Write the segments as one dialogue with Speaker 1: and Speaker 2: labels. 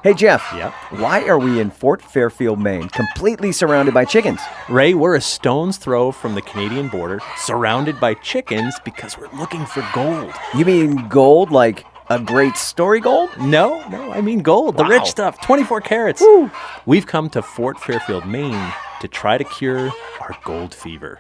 Speaker 1: Hey, Jeff.
Speaker 2: Yep.
Speaker 1: Why are we in Fort Fairfield, Maine, completely surrounded by chickens?
Speaker 2: Ray, we're a stone's throw from the Canadian border, surrounded by chickens because we're looking for gold.
Speaker 1: You mean gold, like a great story gold?
Speaker 2: No, I mean gold, the
Speaker 1: Wow.
Speaker 2: rich stuff, 24 carats.
Speaker 1: Woo.
Speaker 2: We've come to Fort Fairfield, Maine to try to cure our gold fever.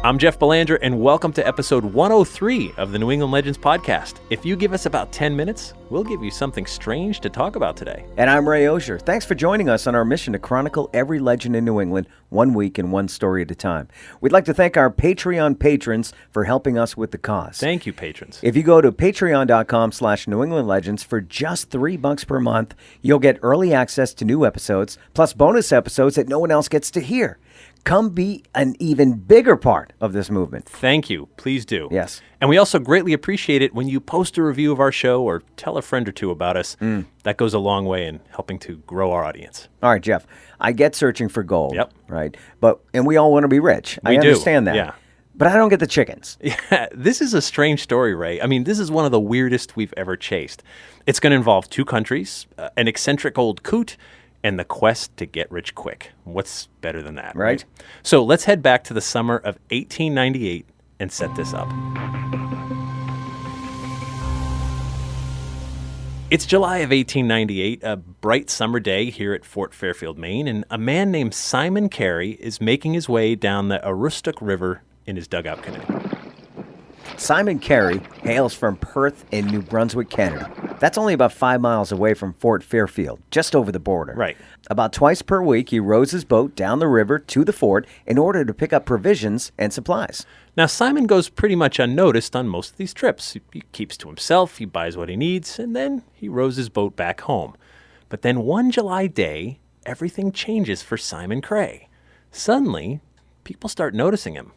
Speaker 2: I'm Jeff Belanger, and welcome to episode 103 of the New England Legends podcast. If you give us about 10 minutes, we'll give you something strange to talk about today.
Speaker 1: And I'm Ray Auger. Thanks for joining us on our mission to chronicle every legend in New England, 1 week and one story at a time. We'd like to thank our Patreon patrons for helping us with the cause.
Speaker 2: Thank you, patrons.
Speaker 1: If you go to patreon.com/New England Legends for just $3 per month, you'll get early access to new episodes, plus bonus episodes that no one else gets to hear. Come be an even bigger part of this movement.
Speaker 2: Thank you. Please do.
Speaker 1: Yes.
Speaker 2: And we also greatly appreciate it when you post a review of our show or tell a friend or two about us. That goes a long way in helping to grow our audience.
Speaker 1: All right, Jeff, I get searching for gold,
Speaker 2: Yep.
Speaker 1: right? And we all want to be rich. I
Speaker 2: We do,
Speaker 1: understand that.
Speaker 2: yeah.
Speaker 1: But I don't get the chickens.
Speaker 2: Yeah, this is a strange story, Ray. I mean, this is one of the weirdest we've ever chased. It's going to involve two countries, an eccentric old coot, and the quest to get rich quick. What's better than that,
Speaker 1: Right.
Speaker 2: So let's head back to the summer of 1898 and set this up. It's July of 1898, a bright summer day here at Fort Fairfield, Maine, and a man named Simeon Cary is making his way down the Aroostook River in his dugout canoe.
Speaker 1: Simeon Cary hails from Perth in New Brunswick, Canada. That's only about 5 miles away from Fort Fairfield, just over the border.
Speaker 2: Right.
Speaker 1: About twice per week, he rows his boat down the river to the fort in order to pick up provisions and supplies.
Speaker 2: Now, Simon goes pretty much unnoticed on most of these trips. He keeps to himself, he buys what he needs, and then he rows his boat back home. But then one July day, everything changes for Simeon Cary. Suddenly, people start noticing him.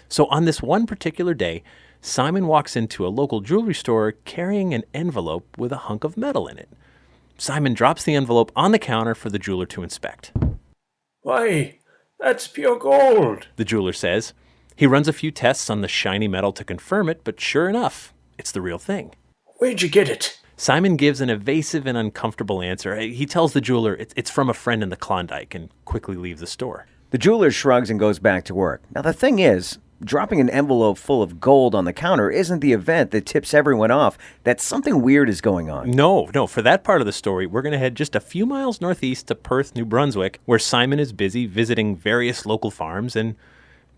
Speaker 2: So on this one particular day, Simon walks into a local jewelry store carrying an envelope with a hunk of metal in it. Simon drops the envelope on the counter for the jeweler to inspect.
Speaker 3: Why, that's pure gold.
Speaker 2: The jeweler says. He runs a few tests on the shiny metal to confirm it, but sure enough, it's the real thing.
Speaker 3: Where'd you get it?
Speaker 2: Simon gives an evasive and uncomfortable answer. He tells the jeweler it's from a friend in the Klondike and quickly leaves the store.
Speaker 1: The jeweler shrugs and goes back to work. Now, the thing is, dropping an envelope full of gold on the counter isn't the event that tips everyone off that something weird is going on.
Speaker 2: No, for that part of the story, we're going to head just a few miles northeast to Perth, New Brunswick, where Simon is busy visiting various local farms and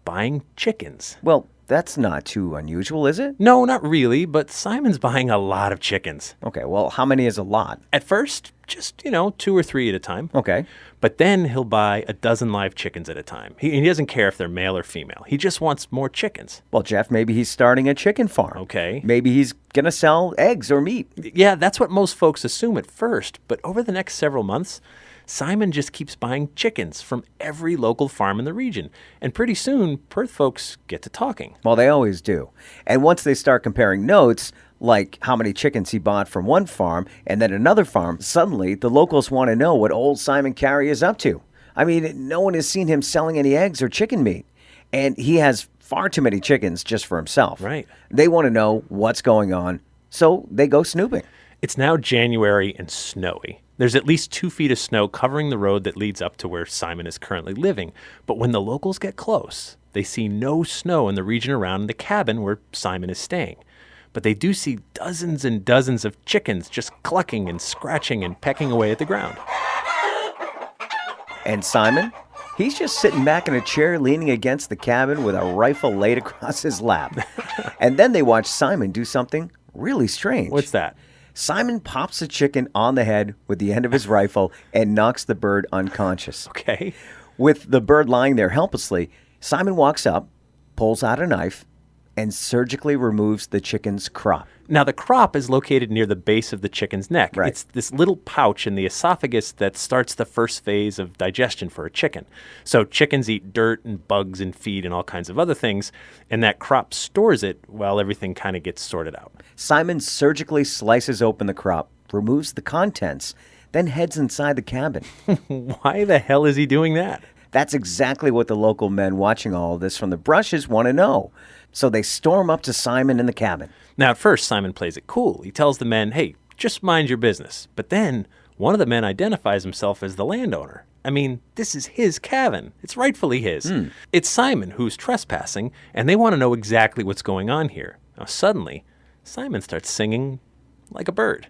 Speaker 2: buying chickens.
Speaker 1: Well, that's not too unusual, is it?
Speaker 2: No, not really, but Simon's buying a lot of chickens.
Speaker 1: Okay, well, how many is a lot?
Speaker 2: At first, just, 2 or 3 at a time.
Speaker 1: Okay.
Speaker 2: But then he'll buy a dozen live chickens at a time. He doesn't care if they're male or female. He just wants more chickens.
Speaker 1: Well, Jeff, maybe he's starting a chicken farm.
Speaker 2: Okay.
Speaker 1: Maybe he's going to sell eggs or meat.
Speaker 2: Yeah, that's what most folks assume at first. But over the next several months, Simon just keeps buying chickens from every local farm in the region. And pretty soon, Perth folks get to talking.
Speaker 1: Well, they always do. And once they start comparing notes, like how many chickens he bought from one farm and then another farm, suddenly the locals want to know what old Simeon Cary is up to. I mean, no one has seen him selling any eggs or chicken meat. And he has far too many chickens just for himself.
Speaker 2: Right.
Speaker 1: They want to know what's going on, so they go snooping.
Speaker 2: It's now January and snowy. There's at least 2 feet of snow covering the road that leads up to where Simon is currently living. But when the locals get close, they see no snow in the region around the cabin where Simon is staying. But they do see dozens and dozens of chickens just clucking and scratching and pecking away at the ground.
Speaker 1: And Simon? He's just sitting back in a chair leaning against the cabin with a rifle laid across his lap. And then they watch Simon do something really strange.
Speaker 2: What's that?
Speaker 1: Simon pops a chicken on the head with the end of his rifle and knocks the bird unconscious.
Speaker 2: Okay.
Speaker 1: With the bird lying there helplessly, Simon walks up, pulls out a knife, and surgically removes the chicken's crop.
Speaker 2: Now, the crop is located near the base of the chicken's neck.
Speaker 1: Right.
Speaker 2: It's this little pouch in the esophagus that starts the first phase of digestion for a chicken. So chickens eat dirt and bugs and feed and all kinds of other things, and that crop stores it while everything kind of gets sorted out.
Speaker 1: Simon surgically slices open the crop, removes the contents, then heads inside the cabin.
Speaker 2: Why the hell is he doing that?
Speaker 1: That's exactly what the local men watching all of this from the brushes want to know. So they storm up to Simon in the cabin.
Speaker 2: Now, at first, Simon plays it cool. He tells the men, hey, just mind your business. But then one of the men identifies himself as the landowner. I mean, this is his cabin. It's rightfully his. It's Simon who's trespassing, and they want to know exactly what's going on here. Now, suddenly, Simon starts singing like a bird.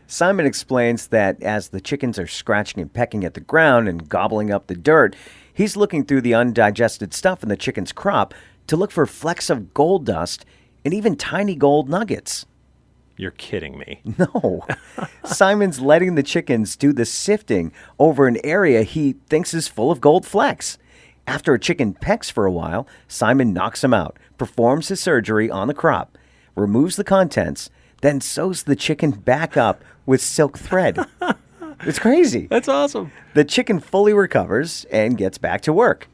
Speaker 1: Simon explains that as the chickens are scratching and pecking at the ground and gobbling up the dirt, he's looking through the undigested stuff in the chicken's crop to look for flecks of gold dust and even tiny gold nuggets.
Speaker 2: You're kidding me.
Speaker 1: No. Simon's letting the chickens do the sifting over an area he thinks is full of gold flecks. After a chicken pecks for a while, Simon knocks him out, performs his surgery on the crop, removes the contents, then sews the chicken back up with silk thread. It's crazy.
Speaker 2: That's awesome.
Speaker 1: The chicken fully recovers and gets back to work.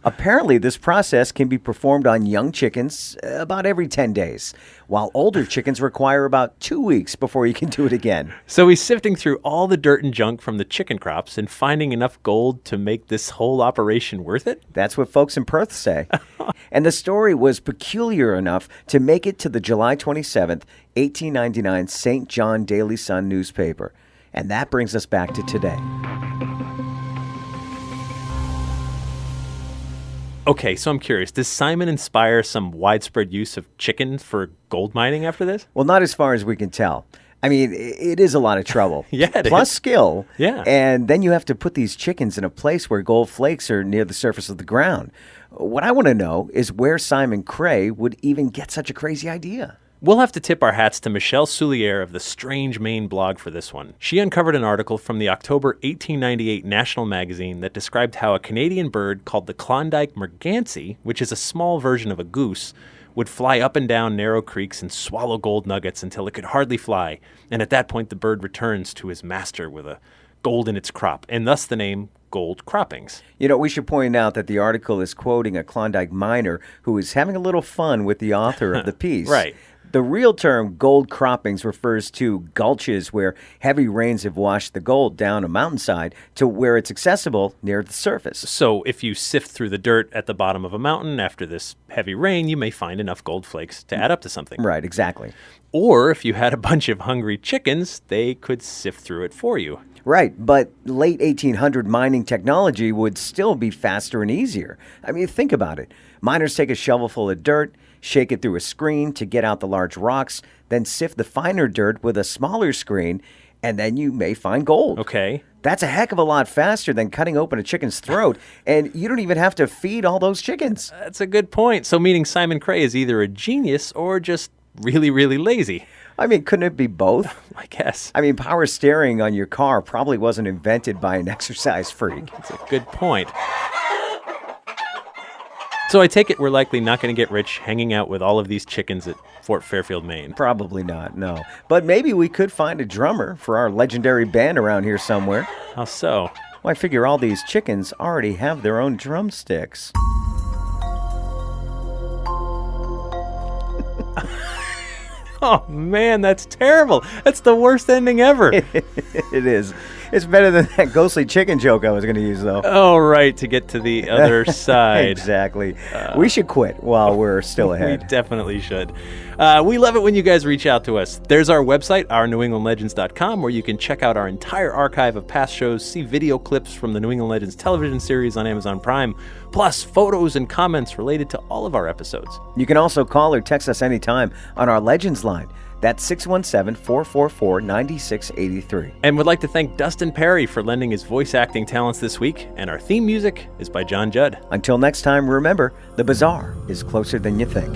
Speaker 1: Apparently, this process can be performed on young chickens about every 10 days, while older chickens require about 2 weeks before you can do it again.
Speaker 2: So he's sifting through all the dirt and junk from the chicken crops and finding enough gold to make this whole operation worth it?
Speaker 1: That's what folks in Perth say. And the story was peculiar enough to make it to the July 27th, 1899 St. John Daily Sun newspaper. And that brings us back to today.
Speaker 2: Okay, so I'm curious. Does Simon inspire some widespread use of chicken for gold mining after this?
Speaker 1: Well, not as far as we can tell. I mean, it is a lot of trouble.
Speaker 2: Yeah, it
Speaker 1: Plus
Speaker 2: is.
Speaker 1: skill.
Speaker 2: Yeah.
Speaker 1: And then you have to put these chickens in a place where gold flakes are near the surface of the ground. What I want to know is where Simeon Cary would even get such a crazy idea.
Speaker 2: We'll have to tip our hats to Michelle Souliere of the Strange Maine blog for this one. She uncovered an article from the October 1898 National Magazine that described how a Canadian bird called the Klondike merganser, which is a small version of a goose, would fly up and down narrow creeks and swallow gold nuggets until it could hardly fly. And at that point, the bird returns to his master with a gold in its crop, and thus the name gold croppings.
Speaker 1: You know, we should point out that the article is quoting a Klondike miner who is having a little fun with the author of the piece.
Speaker 2: Right.
Speaker 1: The real term gold croppings refers to gulches where heavy rains have washed the gold down a mountainside to where it's accessible near the surface.
Speaker 2: So if you sift through the dirt at the bottom of a mountain after this heavy rain, you may find enough gold flakes to add up to something.
Speaker 1: Right, exactly.
Speaker 2: Or if you had a bunch of hungry chickens, they could sift through it for you.
Speaker 1: Right, but late 1800 mining technology would still be faster and easier. I mean, think about it. Miners take a shovelful of dirt, shake it through a screen to get out the large rocks, then sift the finer dirt with a smaller screen, and then you may find gold.
Speaker 2: Okay.
Speaker 1: That's a heck of a lot faster than cutting open a chicken's throat, and you don't even have to feed all those chickens.
Speaker 2: That's a good point. So meaning Simon Cary is either a genius or just really, really lazy.
Speaker 1: I mean, couldn't it be both?
Speaker 2: I guess.
Speaker 1: I mean, power steering on your car probably wasn't invented by an exercise freak.
Speaker 2: That's a good point. So I take it we're likely not going to get rich hanging out with all of these chickens at Fort Fairfield, Maine.
Speaker 1: Probably not, no. But maybe we could find a drummer for our legendary band around here somewhere.
Speaker 2: How so?
Speaker 1: Well, I figure all these chickens already have their own drumsticks.
Speaker 2: Oh, man, that's terrible. That's the worst ending ever.
Speaker 1: It is. It's better than that ghostly chicken joke I was going to use, though.
Speaker 2: Oh, right, to get to the other side.
Speaker 1: Exactly. We should quit while we're still
Speaker 2: We
Speaker 1: ahead.
Speaker 2: definitely should. We love it when you guys reach out to us. There's our website, ournewenglandlegends.com, where you can check out our entire archive of past shows, see video clips from the New England Legends television series on Amazon Prime, plus photos and comments related to all of our episodes.
Speaker 1: You can also call or text us anytime on our Legends line. That's 617-444-9683.
Speaker 2: And would like to thank Dustin Perry for lending his voice acting talents this week, and our theme music is by John Judd.
Speaker 1: Until next time, remember, the bazaar is closer than you think.